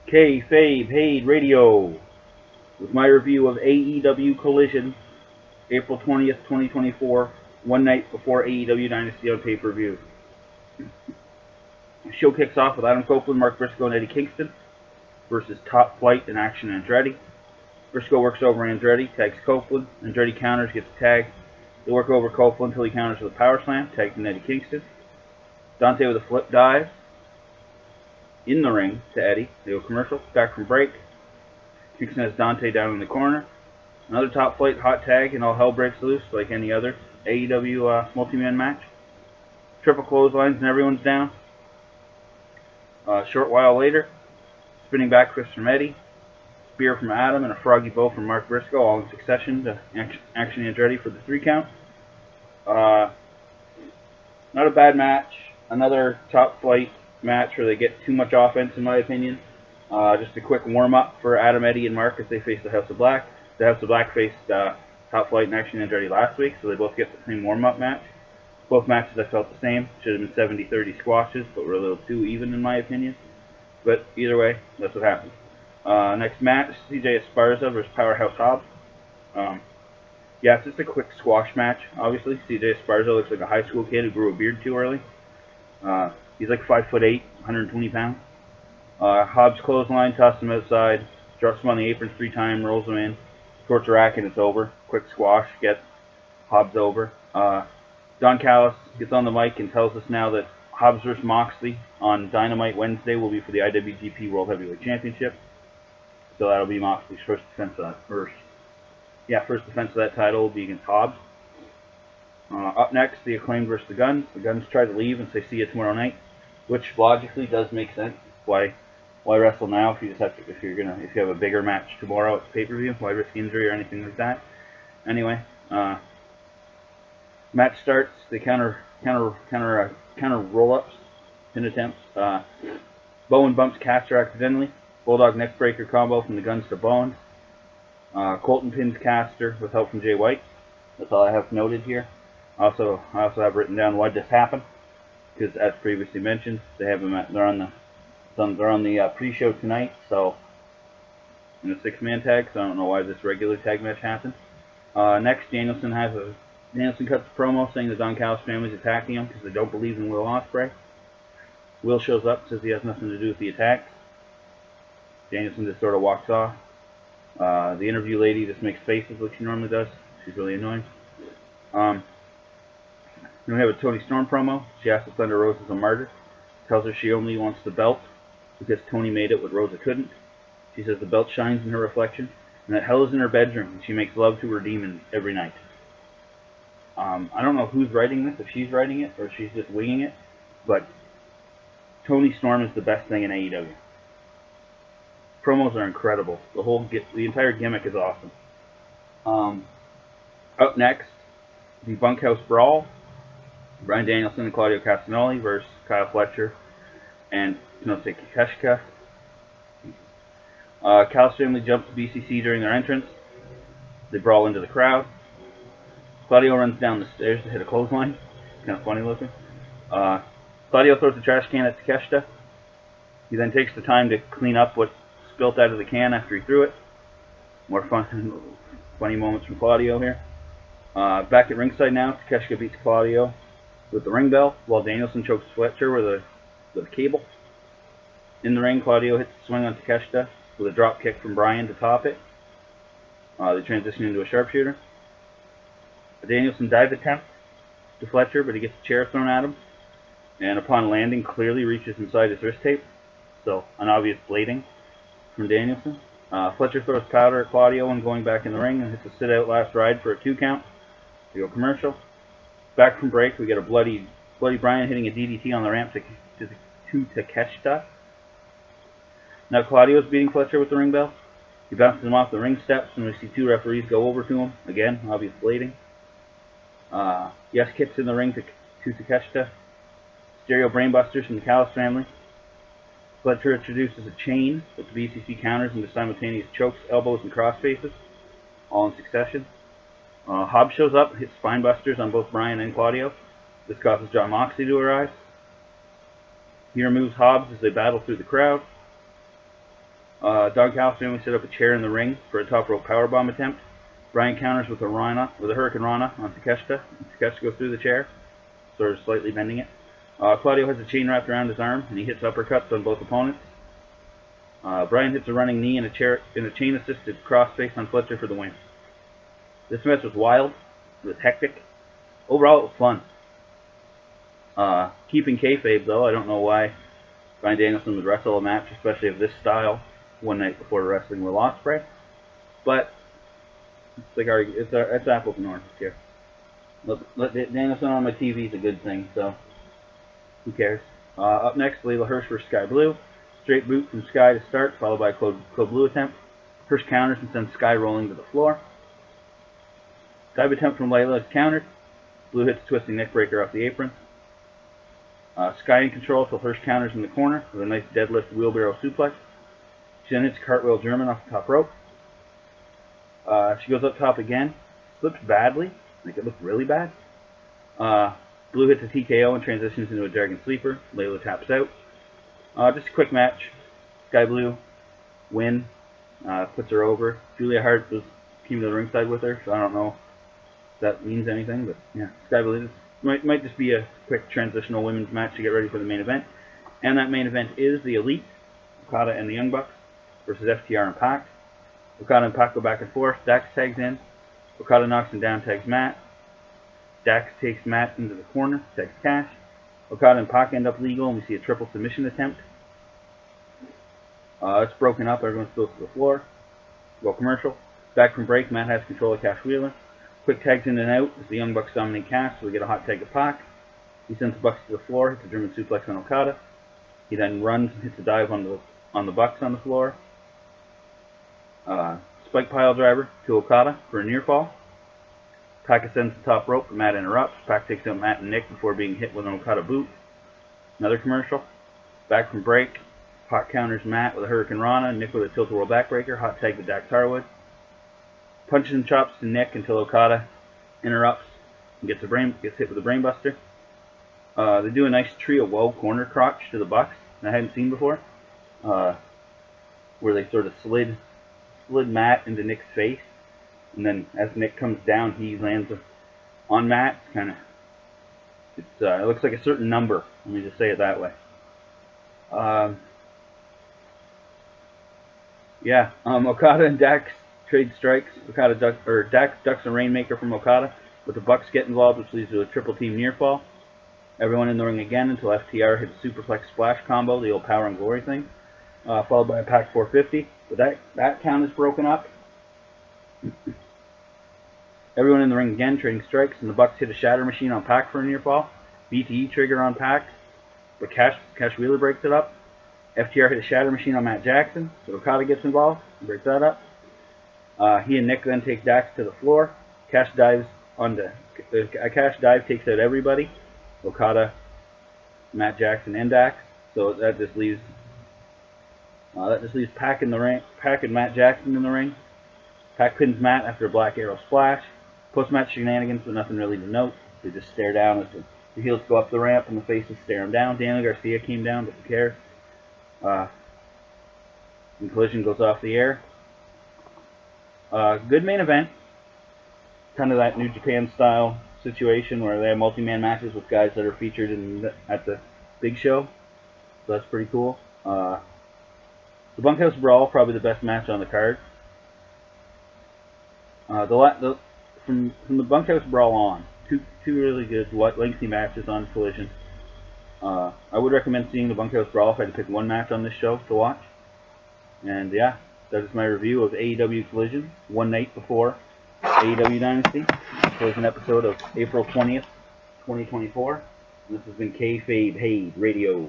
Kayfabe Haid Radio with my review of AEW Collision, April 20th, 2024, one night before AEW Dynasty on pay-per-view. The show kicks off with Adam Copeland, Mark Briscoe, and Eddie Kingston versus Top Flight and Action Andretti. Briscoe works over Andretti, tags Copeland. Andretti counters, gets a tag. They work over Copeland until he counters with a power slam, tagged to Eddie Kingston. Dante with a flip dive in the ring to Eddie. They go commercial, back from break. Kingston has Dante down in the corner. Another Top Flight hot tag, and all hell breaks loose like any other AEW multi-man match. Triple clotheslines and everyone's down. A short while later, spinning back fist from Eddie, spear from Adam, and a froggy bow from Mark Briscoe, all in succession to Action Andretti for the 3 count. Not a bad match. Another Top Flight match where they get too much offense, in my opinion. Just a quick warm-up for Adam, Eddie, and Mark as they face the House of Black. The House of Black faced Top Flight and Action Andretti last week, so they both get the same warm-up match. Both matches I felt the same. Should have been 70-30 squashes, but were a little too even, in my opinion. But either way, that's what happened. Next match, CJ Esparza versus Powerhouse Hobbs. Yeah, it's just a quick squash match, obviously. CJ Esparza looks like a high school kid who grew a beard too early. He's like 5'8", 120 pounds. Hobbs clothesline, tosses him outside, drops him on the apron 3 times, rolls him in, torch a rack, and it's over. Quick squash, gets Hobbs over. Don Callis gets on the mic and tells us now that Hobbs vs. Moxley on Dynamite Wednesday will be for the IWGP World Heavyweight Championship. So that'll be Moxley's first defense of that. First defense of that title will be against Hobbs. Up next, the Acclaimed versus the Guns. The Guns try to leave and say see you tomorrow night, which logically does make sense. Why wrestle now if you have a bigger match tomorrow at pay-per-view? Why risk injury or anything like that? Anyway, match starts. They counter roll-ups, pin attempts. Bowen bumps Caster accidentally. Bulldog neckbreaker combo from the Guns to Bowens. Colton pins Caster with help from Jay White. That's all I have noted here. I also have written down why this happened, because as previously mentioned, they're on the pre-show tonight, so in a 6-man tag. So I don't know why this regular tag match happened. Next, Danielson cuts a promo saying the Don Callis family's attacking him because they don't believe in Will Ospreay. Will shows up, says he has nothing to do with the attacks. Danielson just sort of walks off. The interview lady just makes faces like she normally does. She's really annoying. Then we have a Toni Storm promo. She asks if Thunder Rosa is a martyr. Tells her she only wants the belt because Toni made it what Rosa couldn't. She says the belt shines in her reflection, and that hell is in her bedroom, and she makes love to her demons every night. I don't know who's writing this, if she's writing it or if she's just winging it, but Toni Storm is the best thing in AEW. Promos are incredible. The entire gimmick is awesome. Up next, the Bunkhouse Brawl. Bryan Danielson and Claudio Castagnoli versus Kyle Fletcher and Kenosuke Takeshita. Callis family jumps BCC during their entrance. They brawl into the crowd. Claudio runs down the stairs to hit a clothesline. Kind of funny looking. Claudio throws a trash can at Takeshita. He then takes the time to clean up what spilt out of the can after he threw it. More funny moments from Claudio here. Back at ringside now, Takeshita beats Claudio with the ring bell, while Danielson chokes Fletcher with a cable. In the ring, Claudio hits a swing on Takeshita with a drop kick from Bryan to top it. They transition into a sharpshooter. A Danielson dive attempt to Fletcher, but he gets a chair thrown at him, and upon landing, clearly reaches inside his wrist tape. So, an obvious blading from Danielson. Fletcher throws powder at Claudio when going back in the ring and hits a sit-out last ride for a 2 count. They go commercial. Back from break, we get a bloody Bryan hitting a DDT on the ramp to Takeshita. Now Claudio's beating Fletcher with the ring bell. He bounces him off the ring steps, and we see 2 referees go over to him. Again, obvious blading. Yes kicks in the ring to Takeshita. Stereo brainbusters from the Callis family. Fletcher introduces a chain that the BCC counters into simultaneous chokes, elbows, and crossfaces, all in succession. Hobbs shows up, hits spinebusters on both Bryan and Claudio. This causes Jon Moxley to arrive. He removes Hobbs as they battle through the crowd. Dog House family set up a chair in the ring for a top rope powerbomb attempt. Brian counters with a Hurricane Rana on Takeshita. Takeshita goes through the chair, sort of slightly bending it. Claudio has a chain wrapped around his arm, and he hits uppercuts on both opponents. Brian hits a running knee and a chain-assisted crossface on Fletcher for the win. This match was wild. It was hectic. Overall, it was fun. Keeping kayfabe, though, I don't know why Bryan Danielson would wrestle a match, especially of this style, one night before wrestling Will Ospreay. But it's like it's apples and oranges here. Let Danielson on my TV is a good thing, so who cares? Up next, Layla Hirsch versus Sky Blue. Straight boot from Sky to start, followed by a Code Blue attempt. Hirsch counters and sends Sky rolling to the floor. Dive attempt from Layla is countered. Blue hits a twisting neckbreaker off the apron. Sky in control until Hirsch counters in the corner with a nice deadlift wheelbarrow suplex. She then hits a cartwheel German off the top rope. She goes up top again. Slips badly. Like it looked really bad. Blue hits a TKO and transitions into a Dragon Sleeper. Layla taps out. Just a quick match. Sky Blue win. Puts her over. Julia Hart came to the ringside with her, so I don't know if that means anything, but yeah, Sky Blue might just be a quick transitional women's match to get ready for the main event. And that main event is the Elite, Okada and the Young Bucks versus FTR and Pac. Okada and Pac go back and forth. Dax tags in. Okada knocks him down, tags Matt. Dax takes Matt into the corner, tags Cash. Okada and Pac end up legal, and we see a triple submission attempt. It's broken up. Everyone goes to the floor. Go commercial. Back from break, Matt has control of Cash Wheeler. Quick tags in and out as the Young Bucks dominate Cash, so we get a hot tag of Pac. He sends the Bucks to the floor, hits a German suplex on Okada. He then runs and hits a dive on the Bucks on the floor. Spike pile driver to Okada for a near fall. Pac ascends the top rope, but Matt interrupts. Pac takes out Matt and Nick before being hit with an Okada boot. Another commercial. Back from break, Pac counters Matt with a Hurricane Rana, Nick with a tilt-a-whirl backbreaker, hot tag to Dax Harwood. Punches and chops to Nick until Okada interrupts and gets hit with a brainbuster. They do a nice trio woe corner crotch to the Bucks that I hadn't seen before, where they sort of slid Matt into Nick's face, and then as Nick comes down, he lands on Matt. It looks like a certain number. Let me just say it that way. Okada and Dax trade strikes. Dax ducks a Rainmaker from Okada, but the Bucks get involved, which leads to a triple team near fall. Everyone in the ring again until FTR hits a superplex splash combo, the old Power and Glory thing, followed by a Pac 450. But that count is broken up. Everyone in the ring again trading strikes, and the Bucks hit a Shatter Machine on Pac for a near fall. BTE trigger on Pac, but Cash Wheeler breaks it up. FTR hit a Shatter Machine on Matt Jackson, so Okada gets involved and breaks that up. He and Nick then take Dax to the floor. Cash dive takes out everybody. Okada, Matt Jackson, and Dax. So that just leaves Pac in the ring. Pac and Matt Jackson in the ring. Pac pins Matt after a Black Arrow splash. Post-match shenanigans, but nothing really to note. They just stare down as the heels go up the ramp and the faces stare them down. Daniel Garcia came down, but who cares? And Collision goes off the air. Good main event. Kind of that New Japan style situation where they have multi-man matches with guys that are featured at the big show. So that's pretty cool. The Bunkhouse Brawl, probably the best match on the card. From the Bunkhouse Brawl on, two really good lengthy matches on Collision. I would recommend seeing the Bunkhouse Brawl if I had to pick one match on this show to watch. And yeah, that is my review of AEW Collision, one night before AEW Dynasty. It was an episode of April 20th, 2024. And this has been Kayfabe Haid Radio.